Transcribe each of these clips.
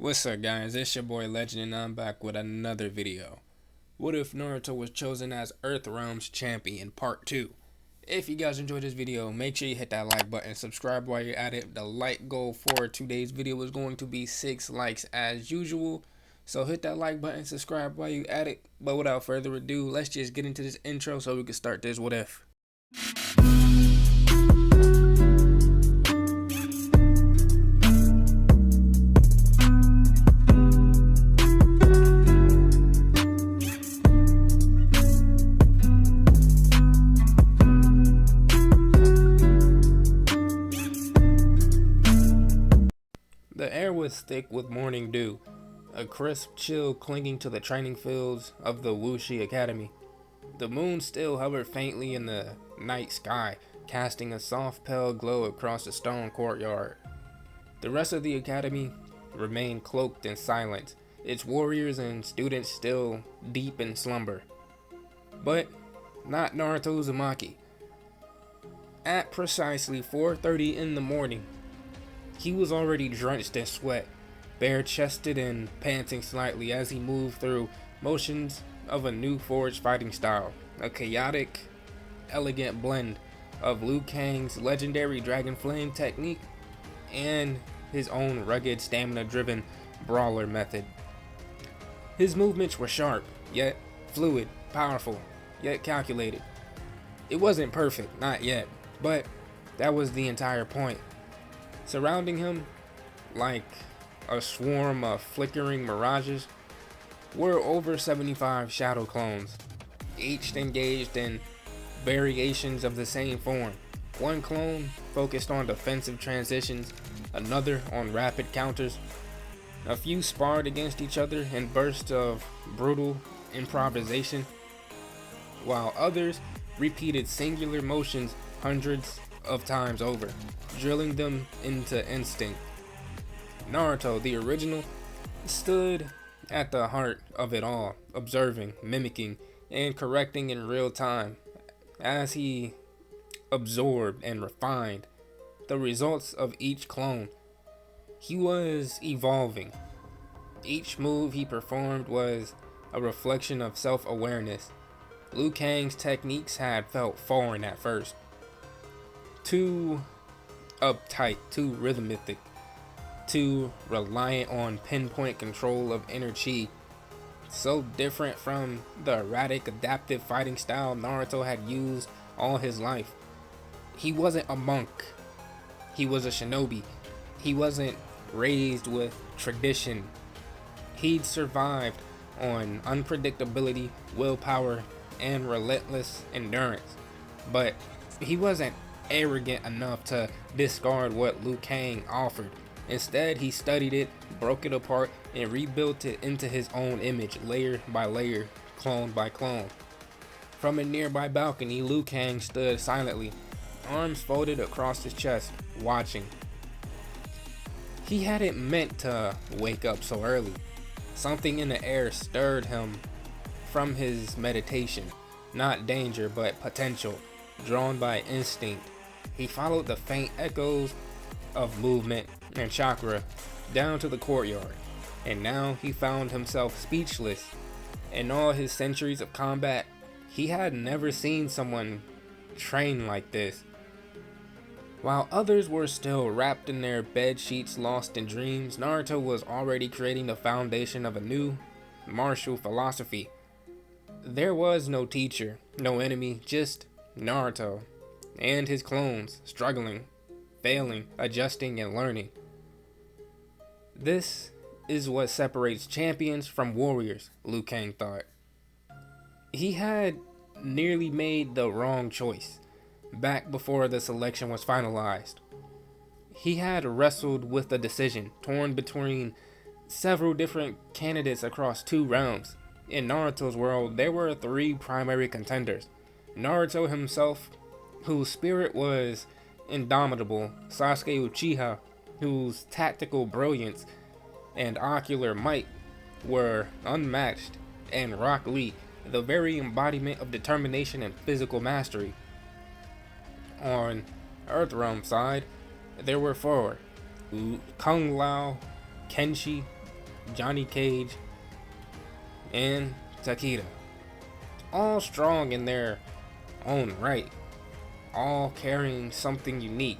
What's up guys, it's your boy Legend and I'm back with another video. What if Naruto was chosen as Earthrealms champion part 2? If you guys enjoyed this video, make sure you hit that like button, subscribe while you're at it. The like goal for today's video is going to be 6 likes as usual. So hit that like button, subscribe while you're at it. But without further ado, let's just get into this intro so we can start this what if. The air was thick with morning dew, a crisp chill clinging to the training fields of the Wu Shi Academy. The moon still hovered faintly in the night sky, casting a soft pale glow across the stone courtyard. The rest of the academy remained cloaked in silence, its warriors and students still deep in slumber. But not Naruto Uzumaki. At precisely 4:30 in the morning, he was already drenched in sweat, bare-chested and panting slightly as he moved through motions of a new forged fighting style, a chaotic, elegant blend of Liu Kang's legendary Dragon Flame technique and his own rugged, stamina-driven brawler method. His movements were sharp, yet fluid, powerful, yet calculated. It wasn't perfect, not yet, but that was the entire point. Surrounding him, like a swarm of flickering mirages, were over 75 shadow clones, each engaged in variations of the same form. One clone focused on defensive transitions, another on rapid counters. A few sparred against each other in bursts of brutal improvisation, while others repeated singular motions hundreds of times over, drilling them into instinct. Naruto, the original, stood at the heart of it all, observing, mimicking, and correcting in real time as he absorbed and refined the results of each clone. He was evolving. Each move he performed was a reflection of self-awareness. Liu Kang's techniques had felt foreign at first, too uptight, too rhythmic, too reliant on pinpoint control of inner chi, so different from the erratic, adaptive fighting style Naruto had used all his life. He wasn't a monk, he was a shinobi. He wasn't raised with tradition. He'd survived on unpredictability, willpower, and relentless endurance, but he wasn't arrogant enough to discard what Liu Kang offered. Instead, he studied it, broke it apart, and rebuilt it into his own image, layer by layer, clone by clone. From a nearby balcony, Liu Kang stood silently, arms folded across his chest, watching. He hadn't meant to wake up so early. Something in the air stirred him from his meditation. Not danger, but potential. Drawn by instinct, he followed the faint echoes of movement and chakra down to the courtyard, and now he found himself speechless. In all his centuries of combat, he had never seen someone train like this. While others were still wrapped in their bed sheets, lost in dreams, Naruto was already creating the foundation of a new martial philosophy. There was no teacher, no enemy, just Naruto and his clones, struggling, failing, adjusting, and learning. This is what separates champions from warriors, Liu Kang thought. He had nearly made the wrong choice back before the selection was finalized. He had wrestled with the decision, torn between several different candidates across 2 realms. In Naruto's world, there were 3 primary contenders: Naruto himself, whose spirit was indomitable; Sasuke Uchiha, whose tactical brilliance and ocular might were unmatched; and Rock Lee, the very embodiment of determination and physical mastery. On Earthrealm side, there were 4: Kung Lao, Kenshi, Johnny Cage, and Takeda. All strong in their own right, all carrying something unique.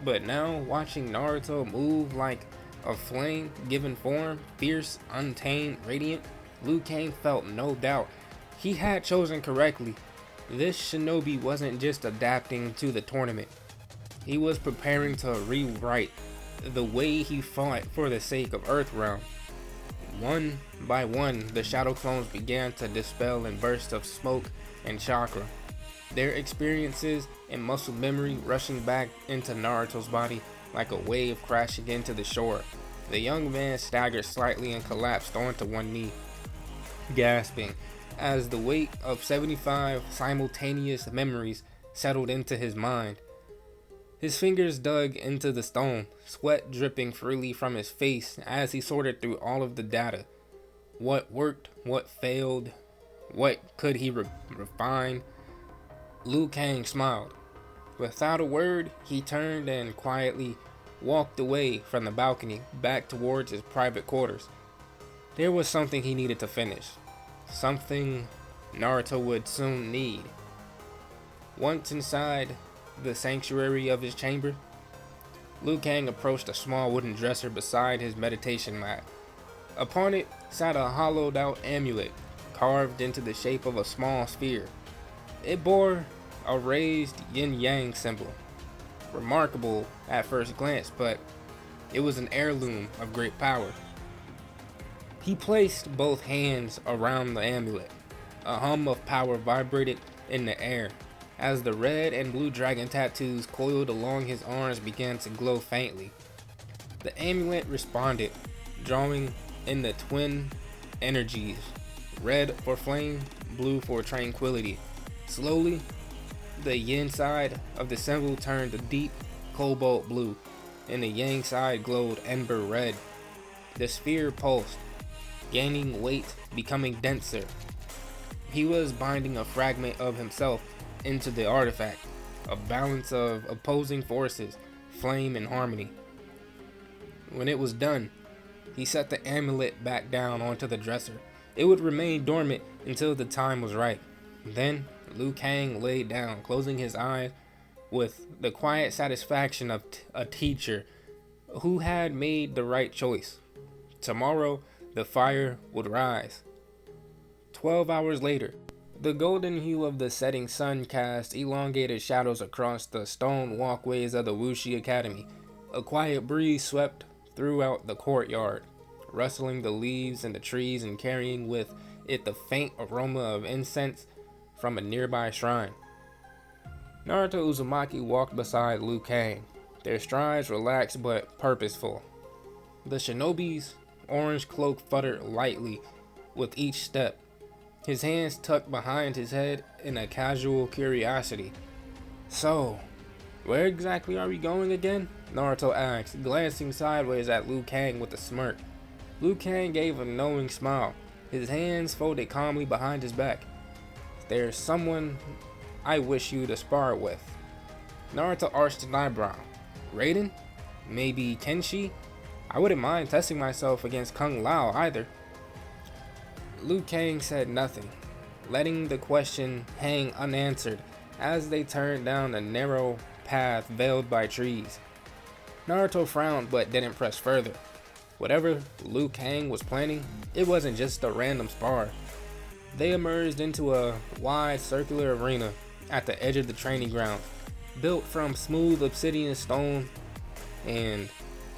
But now, watching Naruto move like a flame given form, fierce, untamed, radiant, Liu Kang felt no doubt he had chosen correctly. This shinobi wasn't just adapting to the tournament. He was preparing to rewrite the way he fought for the sake of Earthrealm. One by one, the shadow clones began to dispel in bursts of smoke and chakra, their experiences and muscle memory rushing back into Naruto's body like a wave crashing into the shore. The young man staggered slightly and collapsed onto one knee, gasping as the weight of 75 simultaneous memories settled into his mind. His fingers dug into the stone, sweat dripping freely from his face as he sorted through all of the data. What worked, what failed, what could he refine? Liu Kang smiled. Without a word, he turned and quietly walked away from the balcony back towards his private quarters. There was something he needed to finish. Something Naruto would soon need. Once inside the sanctuary of his chamber, Liu Kang approached a small wooden dresser beside his meditation mat. Upon it sat a hollowed out amulet carved into the shape of a small sphere. It bore a raised yin-yang symbol. Remarkable at first glance, but it was an heirloom of great power. He placed both hands around the amulet. A hum of power vibrated in the air as the red and blue dragon tattoos coiled along his arms began to glow faintly. The amulet responded, drawing in the twin energies, red for flame, blue for tranquility. Slowly, the yin side of the symbol turned a deep cobalt blue, and the yang side glowed ember red. The sphere pulsed, gaining weight, becoming denser. He was binding a fragment of himself into the artifact, a balance of opposing forces, flame and harmony. When it was done, he set the amulet back down onto the dresser. It would remain dormant until the time was right. Then Liu Kang laid down, closing his eyes with the quiet satisfaction of a teacher who had made the right choice. Tomorrow, the fire would rise. 12 hours later, the golden hue of the setting sun cast elongated shadows across the stone walkways of the Wu Shi Academy. A quiet breeze swept throughout the courtyard, rustling the leaves in the trees and carrying with it the faint aroma of incense from a nearby shrine. Naruto Uzumaki walked beside Liu Kang, their strides relaxed but purposeful. The shinobi's orange cloak fluttered lightly with each step, his hands tucked behind his head in a casual curiosity. "So, where exactly are we going again?" Naruto asked, glancing sideways at Liu Kang with a smirk. Liu Kang gave a knowing smile, his hands folded calmly behind his back. "There's someone I wish you to spar with." Naruto arched an eyebrow. "Raiden? Maybe Kenshi? I wouldn't mind testing myself against Kung Lao either." Liu Kang said nothing, letting the question hang unanswered as they turned down a narrow path veiled by trees. Naruto frowned but didn't press further. Whatever Liu Kang was planning, it wasn't just a random spar. They emerged into a wide circular arena at the edge of the training grounds, built from smooth obsidian stone and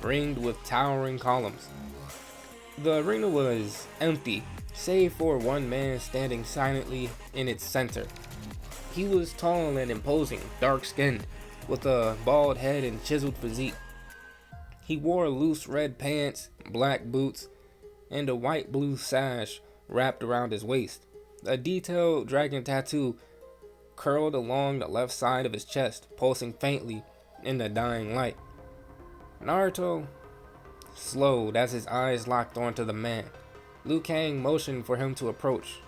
ringed with towering columns. The arena was empty, save for one man standing silently in its center. He was tall and imposing, dark-skinned, with a bald head and chiseled physique. He wore loose red pants, black boots, and a white-blue sash wrapped around his waist. A detailed dragon tattoo curled along the left side of his chest, pulsing faintly in the dying light. Naruto slowed as his eyes locked onto the man. Liu Kang motioned for him to approach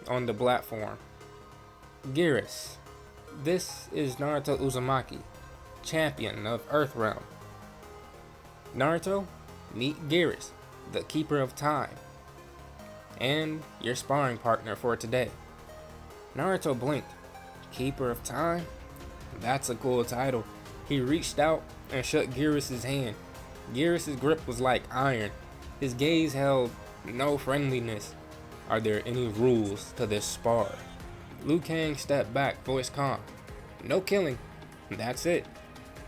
on the platform. "Geeras, this is Naruto Uzumaki, champion of Earthrealm." "Naruto, meet Geeras, the Keeper of Time, and your sparring partner for today. Naruto blinked. Keeper of Time? That's a cool title. He reached out and shook Geeras' hand. Geeras' grip was like iron. His gaze held no friendliness. Are there any rules to this spar? Liu Kang stepped back, voice calm. No killing. That's it.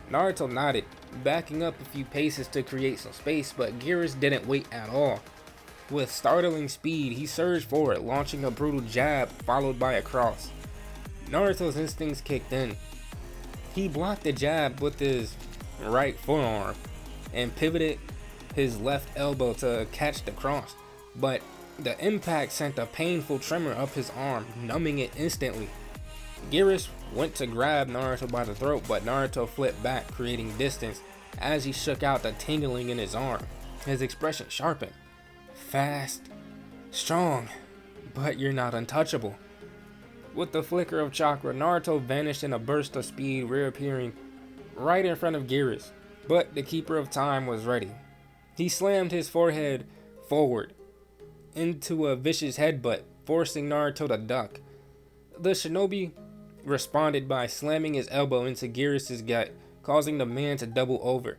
Naruto nodded, backing up a few paces to create some space, but Geeras didn't wait at all. With startling speed, he surged forward, launching a brutal jab followed by a cross. Naruto's instincts kicked in. He blocked the jab with his right forearm and pivoted his left elbow to catch the cross, but the impact sent a painful tremor up his arm, numbing it instantly. Geeras went to grab Naruto by the throat, but Naruto flipped back, creating distance as he shook out the tingling in his arm. His expression sharpened. Fast, strong, but you're not untouchable. With the flicker of chakra, Naruto vanished in a burst of speed, reappearing right in front of Geeras. But the Keeper of Time was ready. He slammed his forehead forward into a vicious headbutt, forcing Naruto to duck. The shinobi responded by slamming his elbow into Geeras' gut, causing the man to double over.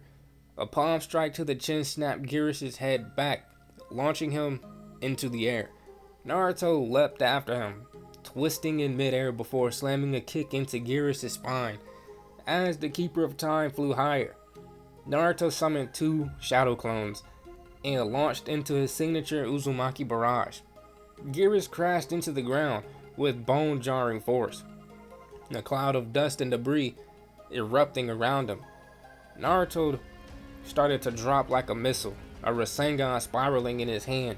A palm strike to the chin snapped Geeras' head back, launching him into the air. Naruto leapt after him, twisting in midair before slamming a kick into Geeras' spine. As the Keeper of Time flew higher, Naruto summoned 2 shadow clones and launched into his signature Uzumaki barrage. Geeras crashed into the ground with bone-jarring force, a cloud of dust and debris erupting around him. Naruto started to drop like a missile, a Rasengan spiraling in his hand.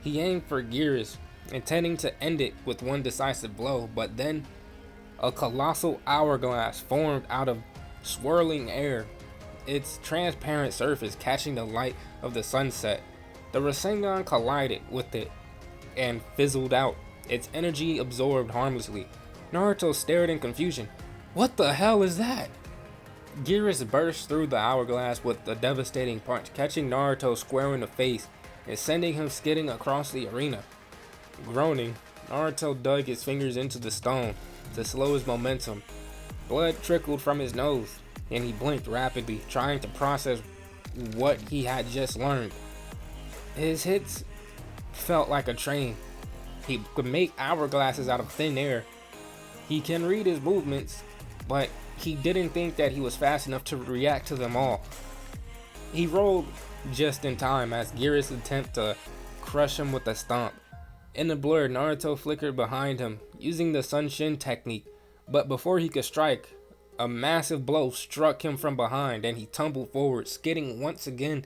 He aimed for Geeras, intending to end it with one decisive blow, but then a colossal hourglass formed out of swirling air, its transparent surface catching the light of the sunset. The Rasengan collided with it and fizzled out, its energy absorbed harmlessly. Naruto stared in confusion. What the hell is that? Geeras burst through the hourglass with a devastating punch, catching Naruto square in the face and sending him skidding across the arena. Groaning, Naruto dug his fingers into the stone to slow his momentum. Blood trickled from his nose, and he blinked rapidly, trying to process what he had just learned. His hits felt like a train. He could make hourglasses out of thin air. He can read his movements, but he didn't think that he was fast enough to react to them all. He rolled just in time as Geeras attempted to crush him with a stomp. In the blur, Naruto flickered behind him, using the Sunshin technique, but before he could strike, a massive blow struck him from behind and he tumbled forward, skidding once again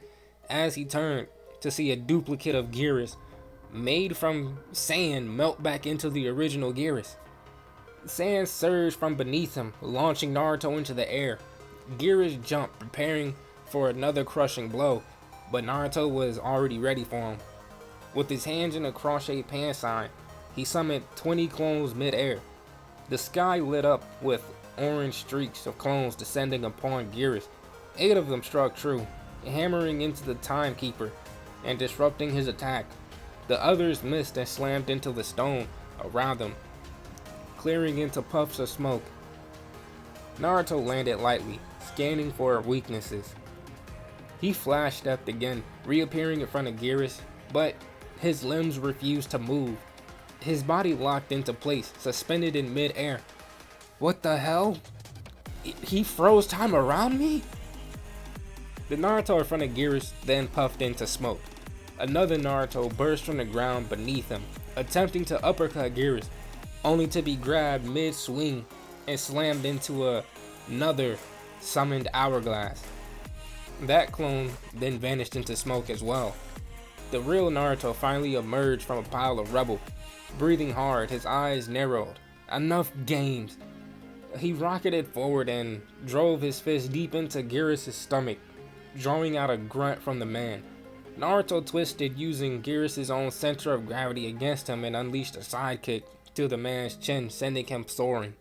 as he turned to see a duplicate of Geeras, made from sand, melt back into the original Geeras. Sand surged from beneath him, launching Naruto into the air. Geeras jumped, preparing for another crushing blow, but Naruto was already ready for him. With his hands in a cross-shaped hand sign, he summoned 20 clones mid-air. The sky lit up with orange streaks of clones descending upon Geeras. 8 of them struck true, hammering into the timekeeper and disrupting his attack. The others missed and slammed into the stone around them, clearing into puffs of smoke. Naruto landed lightly, scanning for weaknesses. He flash-stepped again, reappearing in front of Geeras, but his limbs refused to move. His body locked into place, suspended in mid-air. What the hell? He froze time around me? The Naruto in front of Geeras then puffed into smoke. Another Naruto burst from the ground beneath him, attempting to uppercut Geeras, only to be grabbed mid-swing and slammed into another summoned hourglass. That clone then vanished into smoke as well. The real Naruto finally emerged from a pile of rubble, breathing hard, his eyes narrowed. Enough games. He rocketed forward and drove his fist deep into Geeras' stomach, drawing out a grunt from the man. Naruto twisted, using Geeras' own center of gravity against him, and unleashed a sidekick to the man's chin, sending him soaring.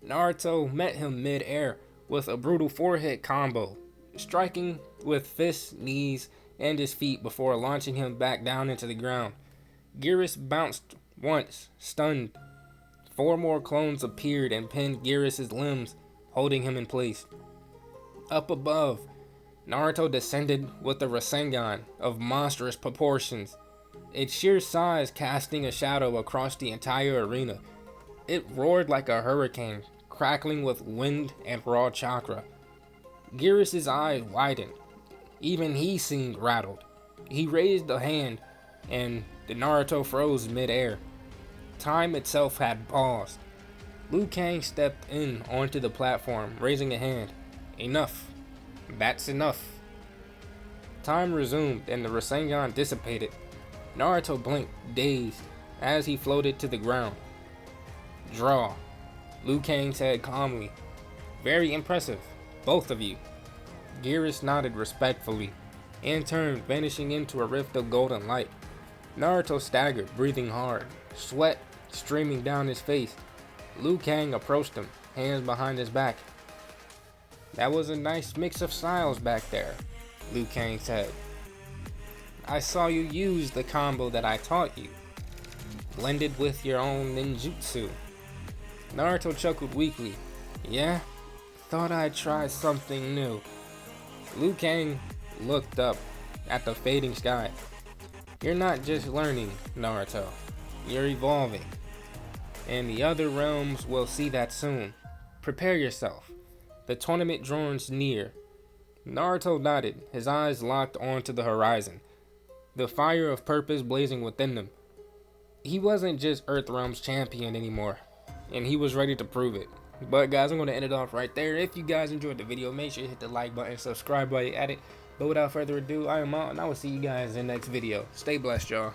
Naruto met him mid-air with a brutal forehead combo, striking with fists, knees, and his feet before launching him back down into the ground. Geeras bounced once, stunned. 4 more clones appeared and pinned Geeras' limbs, holding him in place. Up above, Naruto descended with the Rasengan of monstrous proportions, its sheer size casting a shadow across the entire arena. It roared like a hurricane, crackling with wind and raw chakra. Geeras' eyes widened. Even he seemed rattled. He raised a hand, and the Naruto froze mid-air. Time itself had paused. Liu Kang stepped in onto the platform, raising a hand. Enough. That's enough. Time resumed, and the Rasengan dissipated. Naruto blinked, dazed, as he floated to the ground. Draw, Liu Kang said calmly. Very impressive, both of you. Geeras nodded respectfully, and turned, vanishing into a rift of golden light. Naruto staggered, breathing hard, sweat streaming down his face. Liu Kang approached him, hands behind his back. That was a nice mix of styles back there, Liu Kang said. I saw you use the combo that I taught you, blended with your own ninjutsu. Naruto chuckled weakly. Yeah? Thought I'd try something new. Liu Kang looked up at the fading sky. You're not just learning, Naruto. You're evolving. And the other realms will see that soon. Prepare yourself. The tournament draws near. Naruto nodded, his eyes locked onto the horizon, the fire of purpose blazing within them. He wasn't just Earthrealms champion anymore, and he was ready to prove it. But guys, I'm going to end it off right there. If you guys enjoyed the video, make sure you hit the like button, subscribe while you're at it. But without further ado, I am out, and I will see you guys in the next video. Stay blessed, y'all.